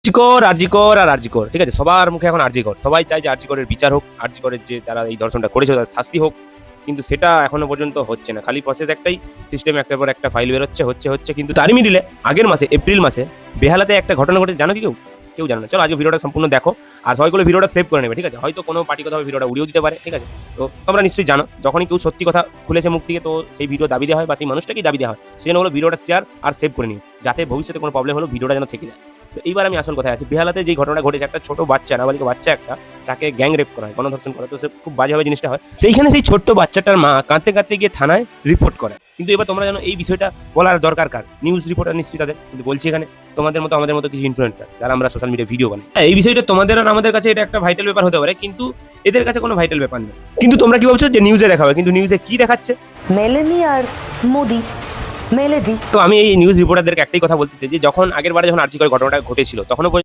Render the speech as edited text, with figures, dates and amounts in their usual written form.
আরজিকর ঠিক আছে, সবার মুখে এখন আরজিকর। সবাই চায় যে আরজিকরের বিচার হোক, আরজিকরের যে যারা এই ধর্ষণটা করেছে তাদের শাস্তি হোক, কিন্তু সেটা এখনো পর্যন্ত হচ্ছে না। খালি প্রসেস একটাই, সিস্টেমে একটার পর একটা ফাইল বেরোচ্ছে, হচ্ছে কিন্তু তারই মিডিলে আগের মাসে এপ্রিল মাসে বেহালাতে একটা ঘটনা ঘটেছে, জানো কি? কেউ জানো না। চলো আজকে ভিডিওটা সম্পূর্ণ দেখো, আর সবাই করে ভিডিওটা সেভ করে নেবে, ঠিক আছে? হয়তো কোনো পার্টিগতভাবে ভিডিওটা উড়িয়েও দিতে পারে, ঠিক আছে? তো তোমরা নিশ্চয়ই জানো, যখনই কেউ সত্যি কথা খুলেছে মুখ থেকে, তো সেই ভিডিও দাবি দেওয়া হয় বা সেই মানুষটাকেই দাবি দেওয়া হয়, সেজন্য হলো ভিডিওটা শেয়ার আর সেভ করে নিও, যাতে ভবিষ্যতে কোনো প্রবলেম হলো ভিডিওটা যেন থেকে যায়। তো এইবার আমি আসল কথায় আসি। বেহালাতে যে ঘটনাটা ঘটেছে, একটা ছোট বাচ্চা, নাবালিকা বাচ্চা একটা, তাকে গ্যাং রেপ করা হয়, গণধর্ষণ করা, তো সে খুব বাজেভাবে জিনিসটা হয়। সেইখানে সেই ছোট্ট বাচ্চাটার মা কাঁদতে কাঁদতে গিয়ে থানায় রিপোর্ট করে। কিন্তু এবার তোমরা জানো এই বিষয়টা বলার দরকার কার? নিউজ রিপোর্টার নিশ্চয়ই তাদের। কিন্তু বলছি এখানে তোমাদের মতো আমাদের মতো কিছু ইনফ্লুয়েন্সার, যারা আমরা সোশ্যাল মিডিয়া ভিডিও বানাই, এই বিষয়টা তোমাদের আর আমাদের কাছে এটা একটা ভাইটাল ব্যাপার হতে পারে, কিন্তু এদের কাছে কোনো ভাইটাল ব্যাপার নেই। কিন্তু তোমরা কি ভাবছো যে নিউজে দেখাবে, কিন্তু নিউজে কি দেখাচ্ছে? মেলেনি আর মোদি, মেলেডি। তো আমি এই নিউজ রিপোর্টারদেরকে একটাই কথা বলতে চাই যে যখন আগের বারে যখন আরজিকর ঘটনাটা ঘটেছিল, তখনও